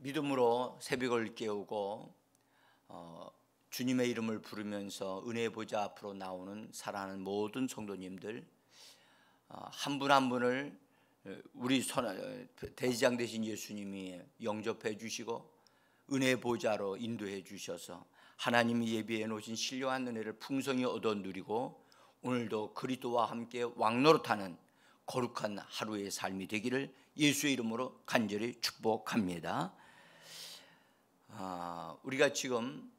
믿음으로 새벽을 깨우고 주님의 이름을 부르면서 은혜의 보좌 앞으로 나오는 사랑하는 모든 성도님들, 한 분 한 분을 우리 대지장 되신 예수님이 영접해 주시고 은혜의 보좌로 인도해 주셔서 하나님이 예비해 놓으신 신령한 은혜를 풍성히 얻어 누리고 오늘도 그리스도와 함께 왕노릇하는 거룩한 하루의 삶이 되기를 예수의 이름으로 간절히 축복합니다. 우리가 지금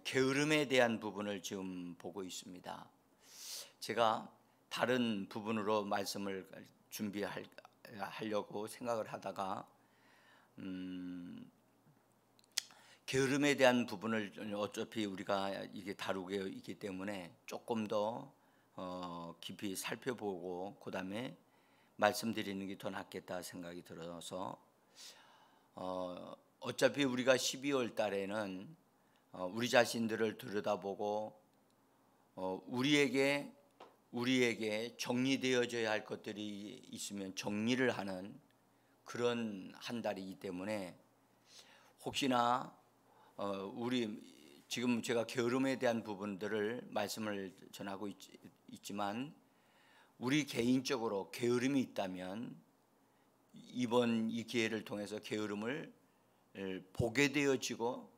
게으름에 대한 부분을 지금 보고 있습니다. 제가 다른 부분으로 말씀을 준비하려고 생각을 하다가 게으름에 대한 부분을 어차피 우리가 이게 다루게 있기 때문에 조금 더 깊이 살펴보고 그 다음에 말씀드리는 게 더 낫겠다 생각이 들어서 어차피 우리가 12월 달에는 우리 자신들을 들여다보고 우리에게 정리되어져야 할 것들이 있으면 정리를 하는 그런 한 달이기 때문에 혹시나 우리 지금 제가 게으름에 대한 부분들을 말씀을 전하고 있지만 우리 개인적으로 게으름이 있다면 이번 이 기회를 통해서 게으름을 보게 되어지고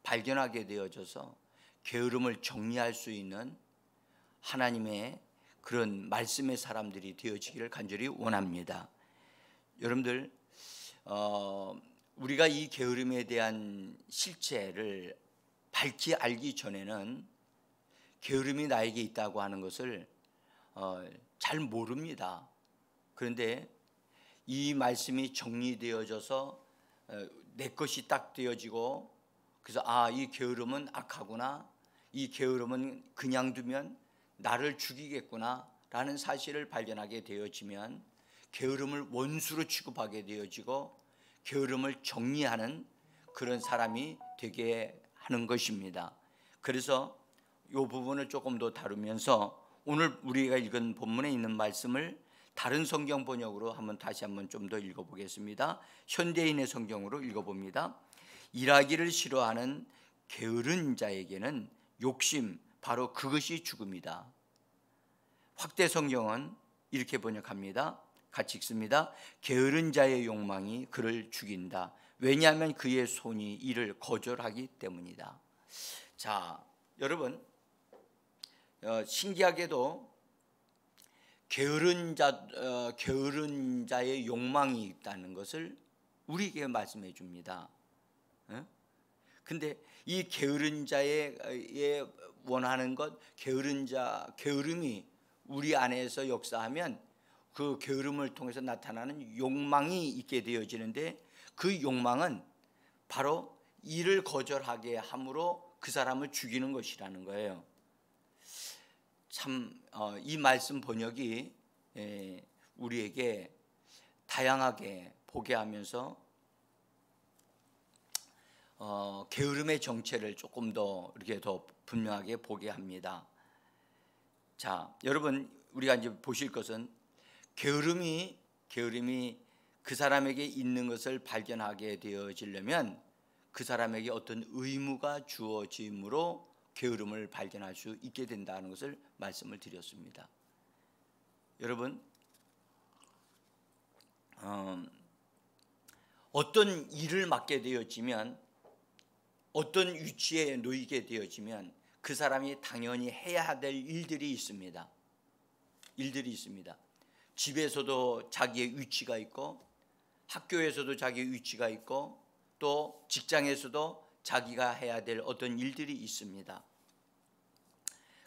발견하게 되어져서 게으름을 정리할 수 있는 하나님의 그런 말씀의 사람들이 되어지기를 간절히 원합니다. 여러분들 우리가 이 게으름에 대한 실체를 밝히 알기 전에는 게으름이 나에게 있다고 하는 것을 잘 모릅니다. 그런데 이 말씀이 정리되어져서 내 것이 딱 되어지고 그래서 이 게으름은 악하구나, 이 게으름은 그냥 두면 나를 죽이겠구나 라는 사실을 발견하게 되어지면 게으름을 원수로 취급하게 되어지고 게으름을 정리하는 그런 사람이 되게 하는 것입니다. 그래서 이 부분을 조금 더 다루면서 오늘 우리가 읽은 본문에 있는 말씀을 다른 성경 번역으로 다시 한번 좀 더 읽어보겠습니다. 현대인의 성경으로 읽어봅니다. 일하기를 싫어하는 게으른 자에게는 욕심, 바로 그것이 죽음이다. 확대 성경은 이렇게 번역합니다. 같이 읽습니다. 게으른 자의 욕망이 그를 죽인다. 왜냐하면 그의 손이 이를 거절하기 때문이다. 자, 여러분, 신기하게도 게으른 자의 욕망이 있다는 것을 우리에게 말씀해 줍니다. 근데 이 게으른 자의 원하는 것, 게으름이 우리 안에서 역사하면 그 게으름을 통해서 나타나는 욕망이 있게 되어지는데 그 욕망은 바로 이를 거절하게 함으로 그 사람을 죽이는 것이라는 거예요. 참 이 말씀 번역이 우리에게 다양하게 보게 하면서 게으름의 정체를 조금 더 이렇게 더 분명하게 보게 합니다. 자, 여러분, 우리가 이제 보실 것은 게으름이 그 사람에게 있는 것을 발견하게 되어지려면 그 사람에게 어떤 의무가 주어짐으로 게으름을 발견할 수 있게 된다는 것을 말씀을 드렸습니다. 여러분, 어떤 일을 맡게 되어지면, 어떤 위치에 놓이게 되어지면 그 사람이 당연히 해야 될 일들이 있습니다. 집에서도 자기의 위치가 있고, 학교에서도 자기의 위치가 있고, 또 직장에서도 자기가 해야 될 어떤 일들이 있습니다.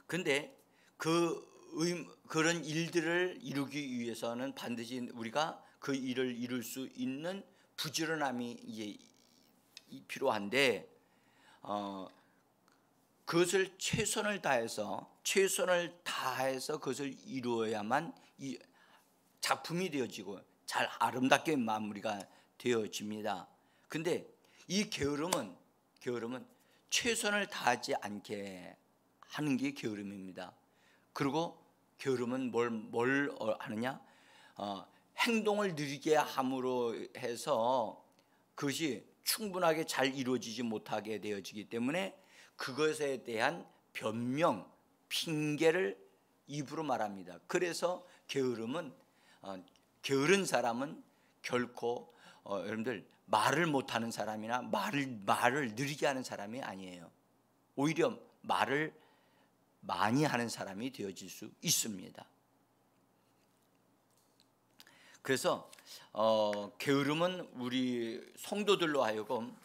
그런데 그런 일들을 이루기 위해서는 반드시 우리가 그 일을 이룰 수 있는 부지런함이 이제 필요한데 그것을 최선을 다해서 그것을 이루어야만 이 작품이 되어지고 잘 아름답게 마무리가 되어집니다. 근데 이 게으름은 최선을 다하지 않게 하는 게 게으름입니다. 그리고 게으름은 뭘 하느냐? 행동을 느리게 함으로 해서 그것이 충분하게 잘 이루어지지 못하게 되어지기 때문에 그것에 대한 변명, 핑계를 입으로 말합니다. 그래서 게으른 사람은 결코 여러분들 말을 못하는 사람이나 말을 느리게 하는 사람이 아니에요. 오히려 말을 많이 하는 사람이 되어질 수 있습니다. 그래서 게으름은 우리 성도들로 하여금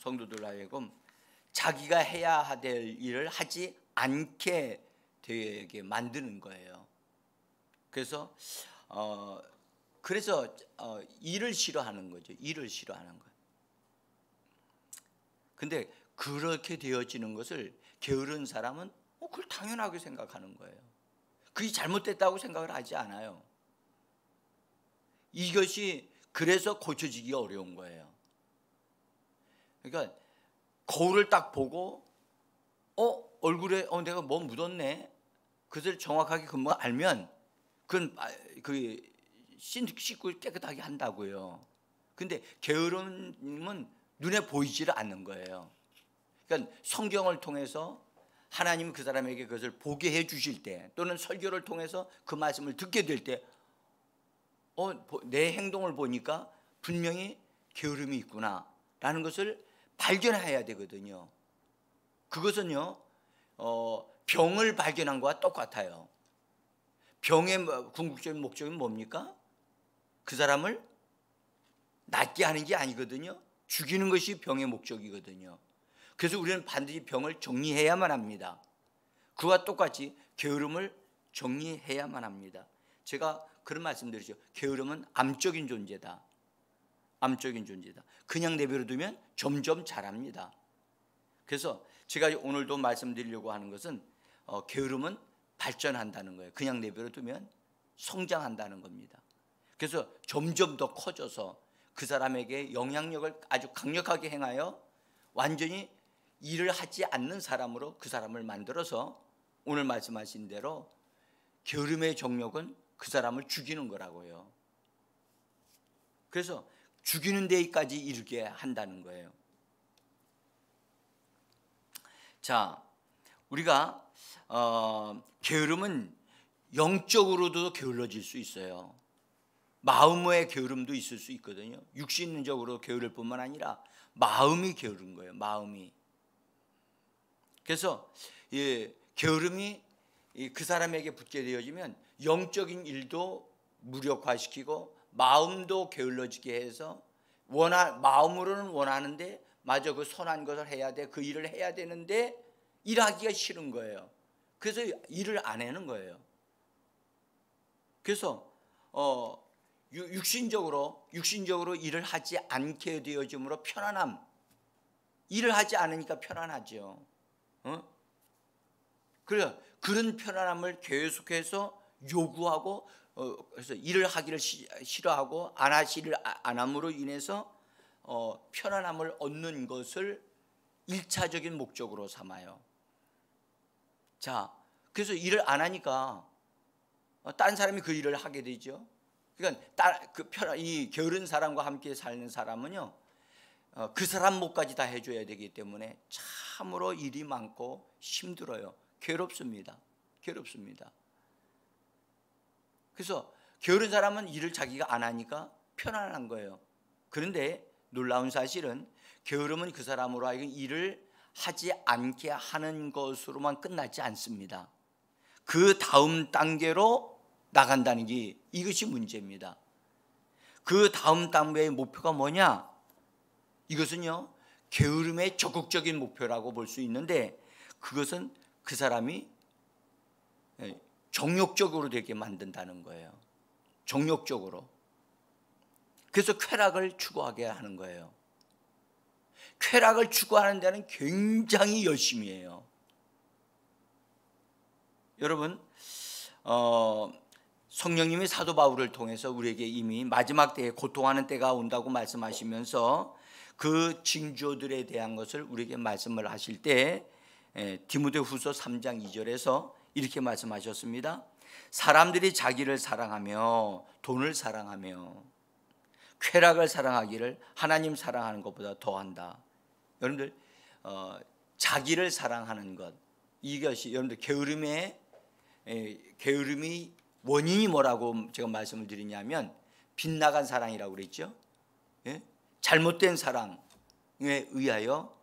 자기가 해야 될 일을 하지 않게 되게 만드는 거예요. 그래서 일을 싫어하는 거죠. 일을 싫어하는 거예요. 근데 그렇게 되어지는 것을 게으른 사람은 그걸 당연하게 생각하는 거예요. 그게 잘못됐다고 생각을 하지 않아요. 이것이 그래서 고쳐지기 어려운 거예요. 그러니까 거울을 딱 보고 얼굴에 내가 뭐 묻었네. 그것을 정확하게 금방 알면 그건 씻고 깨끗하게 한다고요. 근데 게으름은 눈에 보이지를 않는 거예요. 그러니까 성경을 통해서 하나님은 그 사람에게 그것을 보게 해 주실 때, 또는 설교를 통해서 그 말씀을 듣게 될 때 내 행동을 보니까 분명히 게으름이 있구나라는 것을 발견해야 되거든요. 그것은요 병을 발견한 것과 똑같아요. 병의 궁극적인 목적은 뭡니까? 그 사람을 낫게 하는 게 아니거든요. 죽이는 것이 병의 목적이거든요. 그래서 우리는 반드시 병을 정리해야만 합니다. 그와 똑같이 게으름을 정리해야만 합니다. 제가 그런 말씀드리죠. 게으름은 암적인 존재다. 암적인 존재다. 그냥 내버려 두면 점점 자랍니다. 그래서 제가 오늘도 말씀드리려고 하는 것은 게으름은 발전한다는 거예요. 그냥 내버려 두면 성장한다는 겁니다. 그래서 점점 더 커져서 그 사람에게 영향력을 아주 강력하게 행하여 완전히 일을 하지 않는 사람으로 그 사람을 만들어서 오늘 말씀하신 대로 게으름의 정력은 그 사람을 죽이는 거라고요. 그래서 죽이는 데까지 이르게 한다는 거예요. 자, 우리가 게으름은 영적으로도 게을러질 수 있어요. 마음의 게으름도 있을 수 있거든요. 육신적으로 게으를 뿐만 아니라 마음이 게으른 거예요. 마음이. 그래서 게으름이 그 사람에게 붙게 되어지면 영적인 일도 무력화시키고 마음도 게을러지게 해서 마음으로는 원하는데 마저 그 선한 것을 해야 돼. 그 일을 해야 되는데 일하기가 싫은 거예요. 그래서 일을 안 하는 거예요. 그래서 육신적으로 일을 하지 않게 되어짐으로 편안함. 일을 하지 않으니까 편안하죠. 그런 편안함을 계속해서 요구하고 그래서 일을 하기를 싫어하고 안 함으로 인해서 편안함을 얻는 것을 1차적인 목적으로 삼아요. 자, 그래서 일을 안 하니까 딴 사람이 그 일을 하게 되죠. 그러니까 이 게으른 사람과 함께 사는 사람은요, 그 사람 몫까지 다 해줘야 되기 때문에 참으로 일이 많고 힘들어요. 괴롭습니다. 그래서 게으른 사람은 일을 자기가 안 하니까 편안한 거예요. 그런데 놀라운 사실은 게으름은 그 사람으로 하여금 일을 하지 않게 하는 것으로만 끝나지 않습니다. 그 다음 단계로 나간다는 게 이것이 문제입니다. 그 다음 단계의 목표가 뭐냐? 이것은요, 게으름의 적극적인 목표라고 볼 수 있는데, 그것은 그 사람이 정욕적으로 되게 만든다는 거예요. 정욕적으로. 그래서 쾌락을 추구하게 하는 거예요. 쾌락을 추구하는 데는 굉장히 열심히 해요. 여러분, 성령님이 사도 바울을 통해서 우리에게 이미 마지막 때에 고통하는 때가 온다고 말씀하시면서 그 징조들에 대한 것을 우리에게 말씀을 하실 때 디모데후서 3장 2절에서 이렇게 말씀하셨습니다. 사람들이 자기를 사랑하며 돈을 사랑하며 쾌락을 사랑하기를 하나님 사랑하는 것보다 더한다. 여러분들 자기를 사랑하는 것, 이것이 여러분들 게으름이 원인이 뭐라고 제가 말씀을 드리냐면 빗나간 사랑이라고 그랬죠. 예? 잘못된 사랑에 의하여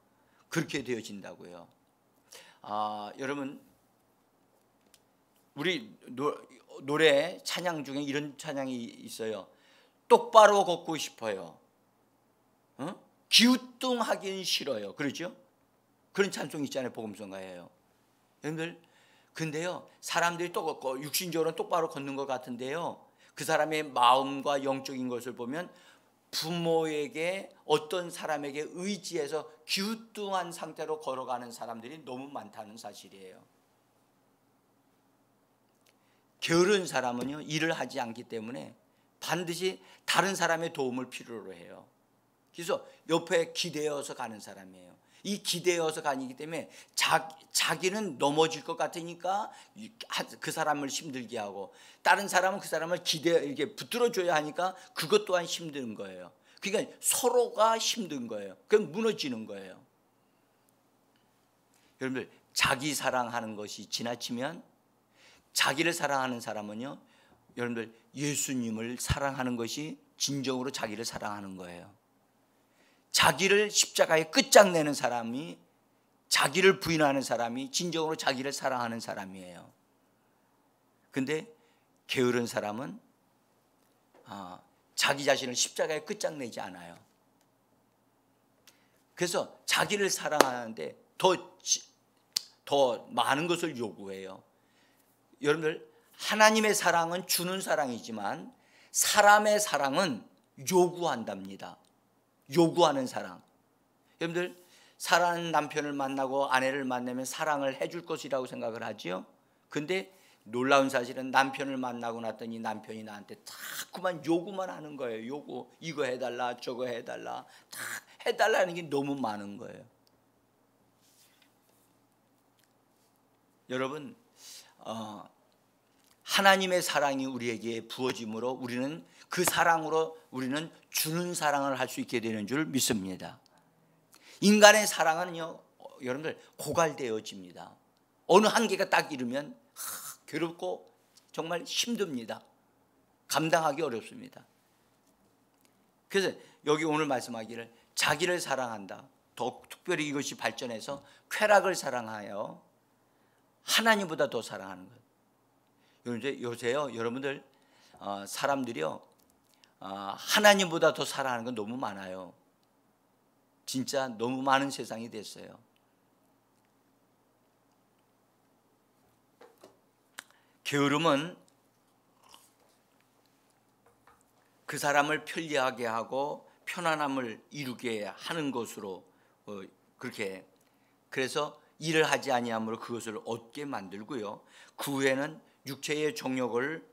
그렇게 되어진다고요. 여러분, 우리 노래 찬양 중에 이런 찬양이 있어요. 똑바로 걷고 싶어요. 기우뚱하긴 싫어요. 그렇죠? 그런 찬송이 있잖아요. 복음성가예요. 여러분들, 근데요, 사람들이 육신적으로는 똑바로 걷는 것 같은데요, 그 사람의 마음과 영적인 것을 보면 부모에게, 어떤 사람에게 의지해서 기우뚱한 상태로 걸어가는 사람들이 너무 많다는 사실이에요. 게으른 사람은요, 일을 하지 않기 때문에 반드시 다른 사람의 도움을 필요로 해요. 그래서 옆에 기대어서 가는 사람이에요. 이 기대어서 가기 때문에 자기는 넘어질 것 같으니까 그 사람을 힘들게 하고, 다른 사람은 그 사람을 이렇게 붙들어줘야 하니까 그것 또한 힘든 거예요. 그러니까 서로가 힘든 거예요. 그럼 무너지는 거예요. 여러분들, 자기 사랑하는 것이 지나치면, 자기를 사랑하는 사람은요, 여러분들, 예수님을 사랑하는 것이 진정으로 자기를 사랑하는 거예요. 자기를 십자가에 끝장내는 사람이, 자기를 부인하는 사람이 진정으로 자기를 사랑하는 사람이에요. 근데 게으른 사람은 자기 자신을 십자가에 끝장내지 않아요. 그래서 자기를 사랑하는데 더 많은 것을 요구해요. 여러분들, 하나님의 사랑은 주는 사랑이지만 사람의 사랑은 요구한답니다. 요구하는 사랑. 여러분들, 사랑하는 남편을 만나고 아내를 만나면 사랑을 해줄 것이라고 생각을 하지요. 근데 놀라운 사실은 남편을 만나고 났더니 남편이 나한테 자꾸만 요구만 하는 거예요. 요구, 이거 해달라, 저거 해달라, 다 해달라는 게 너무 많은 거예요. 여러분, 하나님의 사랑이 우리에게 부어짐으로 우리는 그 사랑으로 우리는 주는 사랑을 할 수 있게 되는 줄 믿습니다. 인간의 사랑은요, 여러분들, 고갈되어집니다. 어느 한계가 딱 이르면 괴롭고 정말 힘듭니다. 감당하기 어렵습니다. 그래서 여기 오늘 말씀하기를 자기를 사랑한다, 더욱 특별히 이것이 발전해서 쾌락을 사랑하여 하나님보다 더 사랑하는 것. 요새요, 여러분들, 사람들이요, 하나님보다 더 사랑하는 건 너무 많아요. 진짜 너무 많은 세상이 됐어요. 게으름은 그 사람을 편리하게 하고 편안함을 이루게 하는 것으로 그렇게, 그래서 일을 하지 아니함으로 그것을 얻게 만들고요, 그 후에는 육체의 정욕을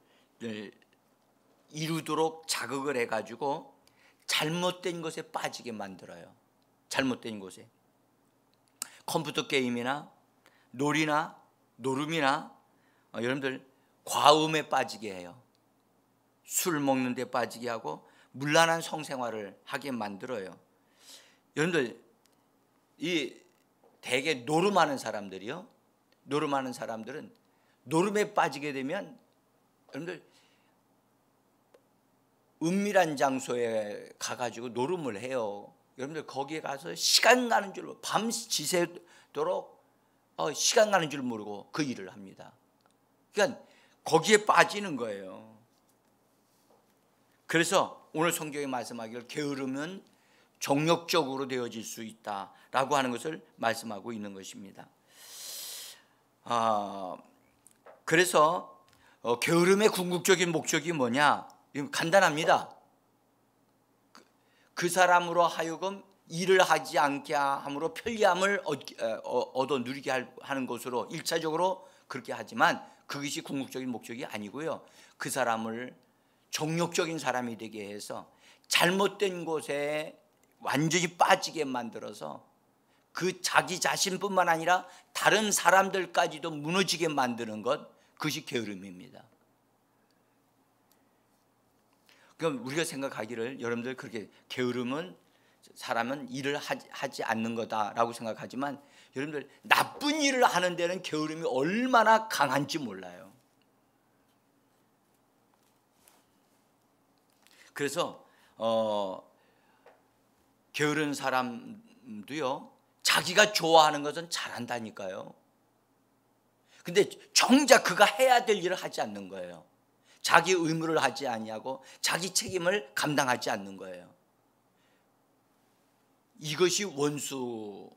이루도록 자극을 해가지고 잘못된 것에 빠지게 만들어요. 잘못된 곳에 컴퓨터 게임이나 놀이나 노름이나 여러분들 과음에 빠지게 해요. 술 먹는 데 빠지게 하고 문란한 성생활을 하게 만들어요. 여러분들, 이 대개 노름하는 사람들이요, 노름하는 사람들은 노름에 빠지게 되면 여러분들 은밀한 장소에 가가지고 노름을 해요. 여러분들, 거기에 가서 시간 가는 줄, 밤 지새도록 시간 가는 줄 모르고 그 일을 합니다. 그러니까 거기에 빠지는 거예요. 그래서 오늘 성경에 말씀하기를 게으름은 정욕적으로 되어질 수 있다라고 하는 것을 말씀하고 있는 것입니다. 그래서 게으름의 궁극적인 목적이 뭐냐? 간단합니다. 그 사람으로 하여금 일을 하지 않게 함으로 편리함을 얻어 누리게 하는 것으로 1차적으로 그렇게 하지만 그것이 궁극적인 목적이 아니고요, 그 사람을 정욕적인 사람이 되게 해서 잘못된 곳에 완전히 빠지게 만들어서 그 자기 자신뿐만 아니라 다른 사람들까지도 무너지게 만드는 것, 그것이 게으름입니다. 그럼 우리가 생각하기를, 여러분들, 그렇게 게으름은 사람은 일을 하지 않는 거다라고 생각하지만 여러분들 나쁜 일을 하는 데는 게으름이 얼마나 강한지 몰라요. 그래서 게으른 사람도요 자기가 좋아하는 것은 잘한다니까요. 근데 정작 그가 해야 될 일을 하지 않는 거예요. 자기 의무를 하지 아니하고 자기 책임을 감당하지 않는 거예요. 이것이 원수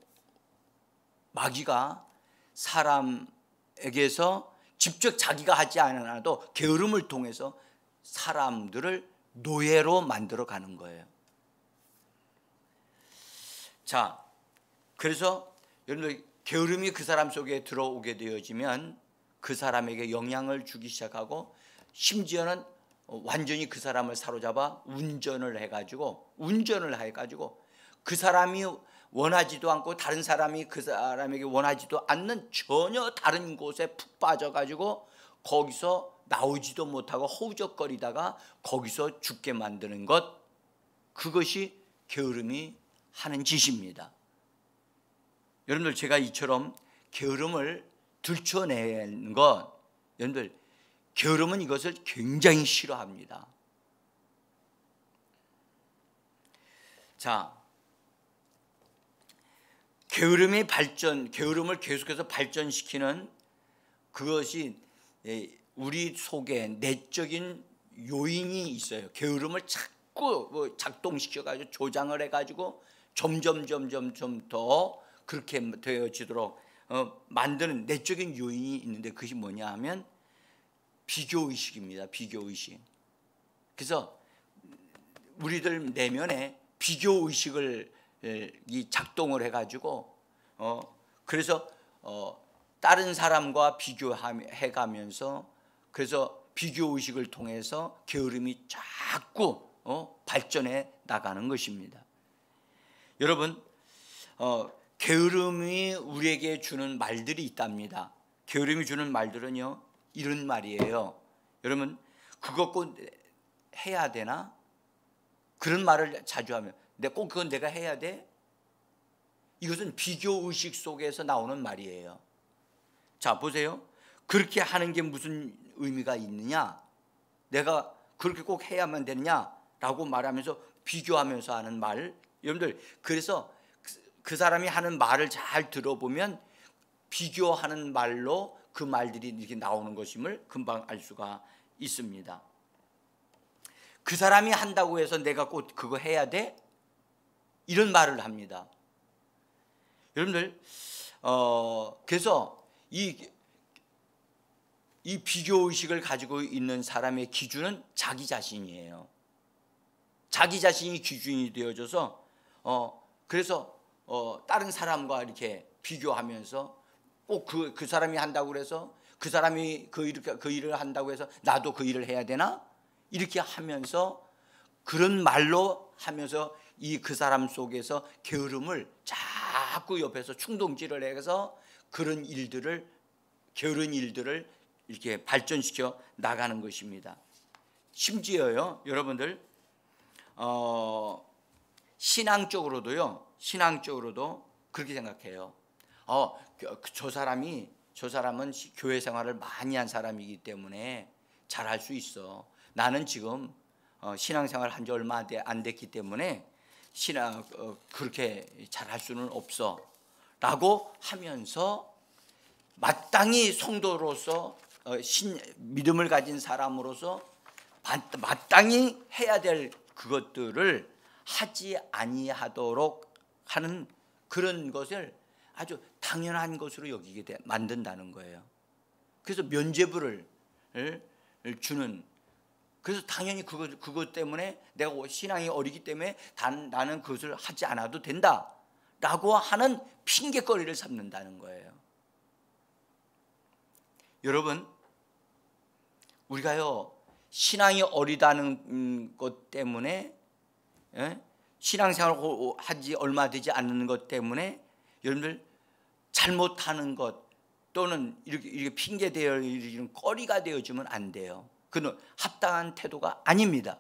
마귀가 사람에게서 직접 자기가 하지 않아도 게으름을 통해서 사람들을 노예로 만들어 가는 거예요. 자, 그래서 여러분들 게으름이 그 사람 속에 들어오게 되어지면 그 사람에게 영향을 주기 시작하고 심지어는 완전히 그 사람을 사로잡아 운전을 해가지고 그 사람이 원하지도 않고 다른 사람이 그 사람에게 원하지도 않는 전혀 다른 곳에 푹 빠져가지고 거기서 나오지도 못하고 허우적거리다가 거기서 죽게 만드는 것, 그것이 게으름이 하는 짓입니다. 여러분들 제가 이처럼 게으름을 들춰내는 것, 여러분들 게으름은 이것을 굉장히 싫어합니다. 자, 게으름을 계속해서 발전시키는 그것이 우리 속에 내적인 요인이 있어요. 게으름을 자꾸 작동시켜가지고 조장을 해가지고 점점 더 그렇게 되어지도록 만드는 내적인 요인이 있는데 그것이 뭐냐 하면 비교의식입니다. 비교의식. 그래서 우리들 내면에 비교의식을 작동을 해가지고 그래서 다른 사람과 비교해가면서 그래서 비교의식을 통해서 게으름이 자꾸 발전해 나가는 것입니다. 여러분 게으름이 우리에게 주는 말들이 있답니다. 게으름이 주는 말들은요 이런 말이에요. 여러분 그거 꼭 해야 되나? 그런 말을 자주 하면 꼭 그건 내가 해야 돼? 이것은 비교의식 속에서 나오는 말이에요. 자 보세요. 그렇게 하는 게 무슨 의미가 있느냐? 내가 그렇게 꼭 해야만 되느냐라고 말하면서 비교하면서 하는 말. 여러분들 그래서 그 사람이 하는 말을 잘 들어보면 비교하는 말로 그 말들이 이렇게 나오는 것임을 금방 알 수가 있습니다. 그 사람이 한다고 해서 내가 꼭 그거 해야 돼? 이런 말을 합니다. 여러분들 그래서 이 비교의식을 가지고 있는 사람의 기준은 자기 자신이에요. 자기 자신이 기준이 되어져서 그래서 다른 사람과 이렇게 비교하면서 꼭 그 사람이 한다고 그래서 그 사람이 그 일을 한다고 해서 나도 그 일을 해야 되나? 이렇게 하면서 그런 말로 하면서 그 사람 속에서 게으름을 자꾸 옆에서 충동질을 해서 게으른 일들을 이렇게 발전시켜 나가는 것입니다. 심지어요, 여러분들 신앙적으로도 그렇게 생각해요. 저 사람은 교회 생활을 많이 한 사람이기 때문에 잘할 수 있어. 나는 지금 신앙생활 한 지 얼마 안 됐기 때문에 그렇게 잘할 수는 없어 라고 하면서 마땅히 성도로서 믿음을 가진 사람으로서 마땅히 해야 될 그것들을 하지 아니하도록 하는 그런 것을 아주 당연한 것으로 여기게 만든다는 거예요. 그래서 면죄부를 주는, 그래서 당연히 그것 때문에 내가 신앙이 어리기 때문에 나는 그것을 하지 않아도 된다라고 하는 핑계거리를 삼는다는 거예요. 여러분 우리가요 신앙이 어리다는 것 때문에 신앙생활을 하지 얼마 되지 않는 것 때문에 여러분들 잘못하는 것 또는 이렇게 핑계대어 이런 거리가 되어지면 안 돼요. 그는 합당한 태도가 아닙니다.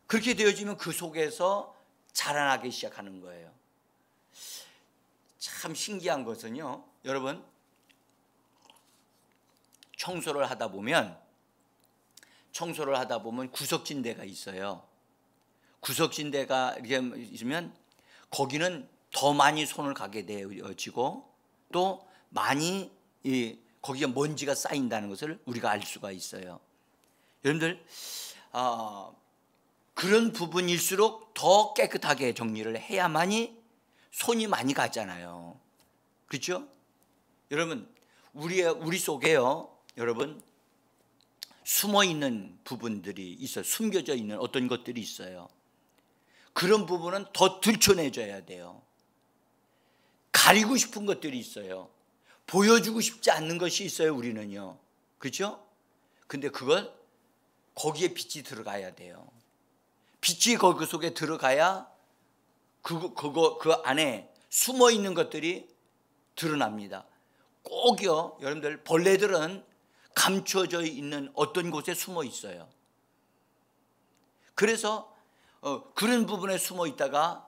그렇게 되어지면 그 속에서 자라나기 시작하는 거예요. 참 신기한 것은요, 여러분, 청소를 하다 보면 구석진대가 있어요. 구석진대가 이렇게 있으면 거기는 더 많이 손을 가게 되어지고 또 많이 거기에 먼지가 쌓인다는 것을 우리가 알 수가 있어요. 여러분들, 그런 부분일수록 더 깨끗하게 정리를 해야만이 손이 많이 가잖아요. 그렇죠? 여러분, 우리 속에요, 여러분, 숨어 있는 부분들이 있어요. 숨겨져 있는 어떤 것들이 있어요. 그런 부분은 더 들춰내줘야 돼요. 가리고 싶은 것들이 있어요. 보여주고 싶지 않는 것이 있어요, 우리는요. 그렇죠? 근데 그걸 거기에 빛이 들어가야 돼요. 빛이 거기 속에 들어가야 그 안에 숨어 있는 것들이 드러납니다. 꼭요, 여러분들, 벌레들은 감춰져 있는 어떤 곳에 숨어 있어요. 그래서 그런 부분에 숨어 있다가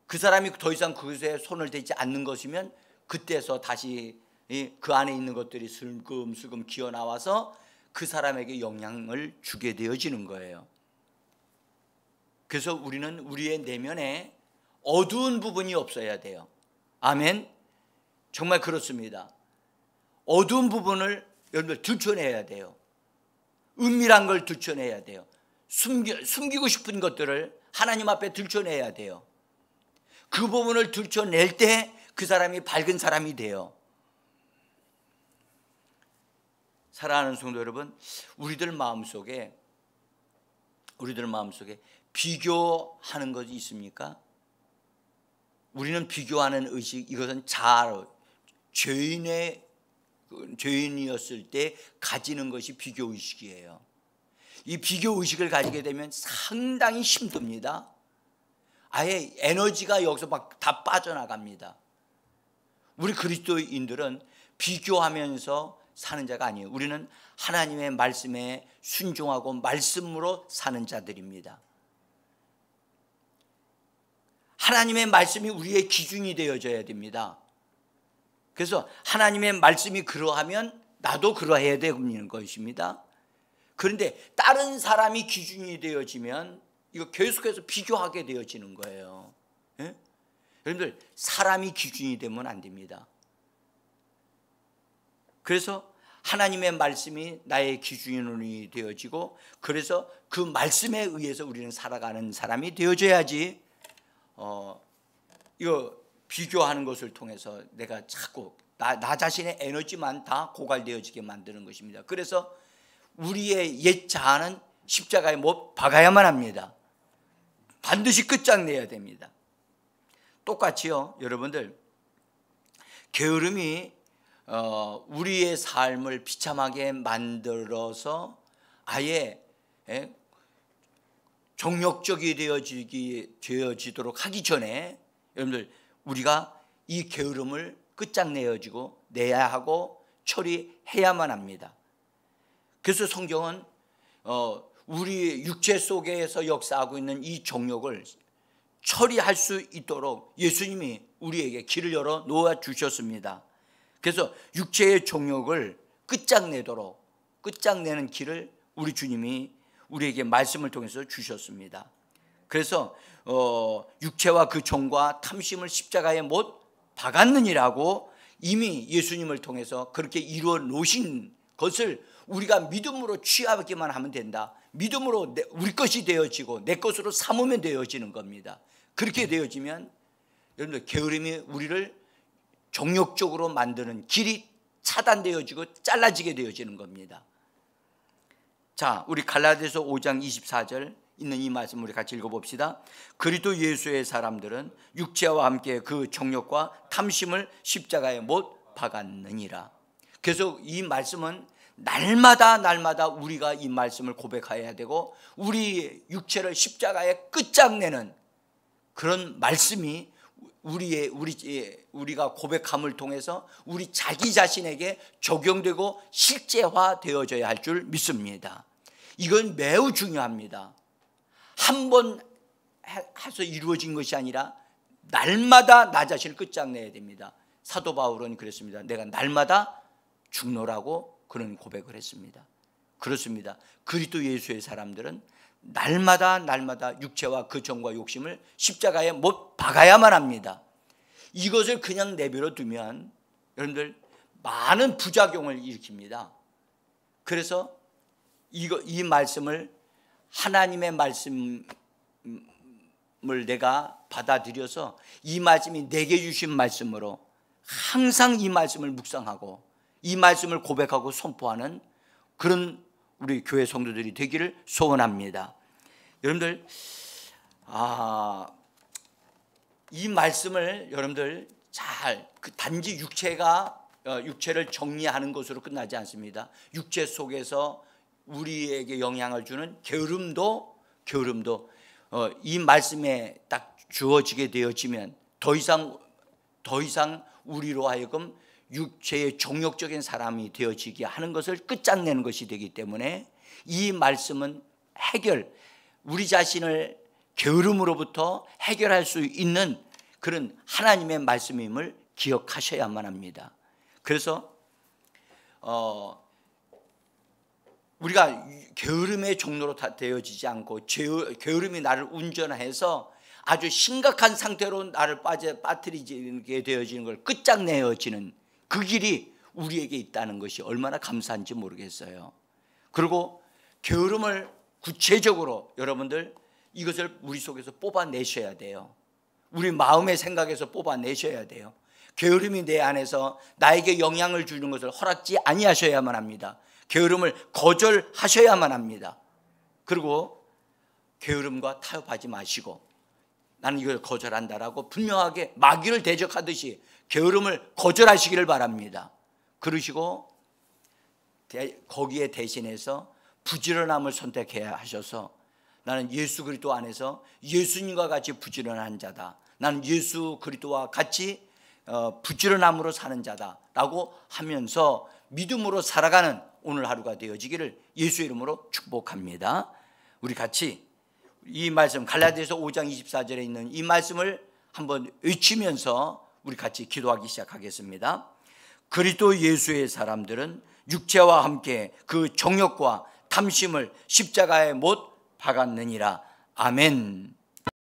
그 사람이 더 이상 그것에 손을 대지 않는 것이면 그때서 다시 그 안에 있는 것들이 슬금슬금 기어 나와서 그 사람에게 영향을 주게 되어지는 거예요. 그래서 우리는 우리의 내면에 어두운 부분이 없어야 돼요. 아멘. 정말 그렇습니다. 어두운 부분을 여러분들 들춰내야 돼요. 은밀한 걸 들춰내야 돼요. 숨기고 싶은 것들을 하나님 앞에 들춰내야 돼요. 그 부분을 들춰낼 때 그 사람이 밝은 사람이 돼요. 사랑하는 성도 여러분, 우리들 마음속에 비교하는 것이 있습니까? 우리는 비교하는 의식, 이것은 죄인이었을 때 가지는 것이 비교 의식이에요. 이 비교 의식을 가지게 되면 상당히 힘듭니다. 아예 에너지가 여기서 막 다 빠져나갑니다. 우리 그리스도인들은 비교하면서 사는 자가 아니에요. 우리는 하나님의 말씀에 순종하고 말씀으로 사는 자들입니다. 하나님의 말씀이 우리의 기준이 되어져야 됩니다. 그래서 하나님의 말씀이 그러하면 나도 그러해야 되는 것입니다. 그런데 다른 사람이 기준이 되어지면 이거 계속해서 비교하게 되어지는 거예요. 예? 여러분들, 사람이 기준이 되면 안 됩니다. 그래서 하나님의 말씀이 나의 기준이 되어지고, 그래서 그 말씀에 의해서 우리는 살아가는 사람이 되어져야지 이거 비교하는 것을 통해서 내가 자꾸 나 자신의 에너지만 다 고갈되어지게 만드는 것입니다. 그래서 우리의 옛 자아는 십자가에 못 박아야만 합니다. 반드시 끝장내야 됩니다. 똑같이요, 여러분들, 게으름이 우리의 삶을 비참하게 만들어서 아예 정욕적이 되어지도록 하기 전에 여러분들, 우리가 이 게으름을 끝장내야 하고 처리해야만 합니다. 그래서 성경은 우리 육체 속에서 역사하고 있는 이 정욕을 처리할 수 있도록 예수님이 우리에게 길을 열어 놓아 주셨습니다. 그래서 육체의 정욕을 끝장내는 길을 우리 주님이 우리에게 말씀을 통해서 주셨습니다. 그래서 육체와 그 정과 탐심을 십자가에 못 박았느니라고 이미 예수님을 통해서 그렇게 이루어 놓으신 것을 우리가 믿음으로 취하기만 하면 된다. 믿음으로 우리 것이 되어지고 내 것으로 삼으면 되어지는 겁니다. 그렇게 되어지면 여러분들, 게으름이 우리를 정욕적으로 만드는 길이 차단되어지고 잘라지게 되어지는 겁니다. 자, 우리 갈라디아서 5장 24절 있는 이 말씀 우리 같이 읽어봅시다. 그리스도 예수의 사람들은 육체와 함께 그 정욕과 탐심을 십자가에 못 박았느니라. 그래서 이 말씀은 날마다 우리가 이 말씀을 고백해야 되고, 우리 육체를 십자가에 끝장내는 그런 말씀이 우리가 고백함을 통해서 우리 자기 자신에게 적용되고 실제화되어져야 할 줄 믿습니다. 이건 매우 중요합니다. 한 번 해서 이루어진 것이 아니라 날마다 나 자신을 끝장내야 됩니다. 사도 바울은 그랬습니다. 내가 날마다 죽노라고 그런 고백을 했습니다. 그렇습니다. 그리스도 예수의 사람들은 날마다 육체와 그 정과 욕심을 십자가에 못 박아야만 합니다. 이것을 그냥 내버려 두면 여러분들 많은 부작용을 일으킵니다. 그래서 이 말씀을, 하나님의 말씀을 내가 받아들여서 이 말씀이 내게 주신 말씀으로 항상 이 말씀을 묵상하고 이 말씀을 고백하고 선포하는 그런 우리 교회 성도들이 되기를 소원합니다. 여러분들, 이 말씀을 여러분들 잘, 단지 육체를 정리하는 것으로 끝나지 않습니다. 육체 속에서 우리에게 영향을 주는 게으름도 이 말씀에 딱 주어지게 되어지면 더 이상 우리로 하여금 육체의 정욕적인 사람이 되어지게 하는 것을 끝장내는 것이 되기 때문에 이 말씀은 우리 자신을 게으름으로부터 해결할 수 있는 그런 하나님의 말씀임을 기억하셔야만 합니다. 그래서 우리가 게으름의 종로로 다 되어지지 않고 게으름이 나를 운전해서 아주 심각한 상태로 나를 빠뜨리게 되어지는 걸 끝장내어지는 그 길이 우리에게 있다는 것이 얼마나 감사한지 모르겠어요. 그리고 게으름을 구체적으로 여러분들 이것을 우리 속에서 뽑아내셔야 돼요. 우리 마음의 생각에서 뽑아내셔야 돼요. 게으름이 내 안에서 나에게 영향을 주는 것을 허락지 아니하셔야만 합니다. 게으름을 거절하셔야만 합니다. 그리고 게으름과 타협하지 마시고 나는 이걸 거절한다라고 분명하게 마귀를 대적하듯이 게으름을 거절하시기를 바랍니다. 그러시고 거기에 대신해서 부지런함을 선택해야 하셔서 나는 예수 그리스도 안에서 예수님과 같이 부지런한 자다. 나는 예수 그리스도와 같이 부지런함으로 사는 자다라고 하면서 믿음으로 살아가는 오늘 하루가 되어지기를 예수의 이름으로 축복합니다. 우리 같이 이 말씀 갈라디아서 5장 24절에 있는 이 말씀을 한번 외치면서 우리 같이 기도하기 시작하겠습니다. 그리스도 예수의 사람들은 육체와 함께 그 정욕과 탐심을 십자가에 못 박았느니라. 아멘.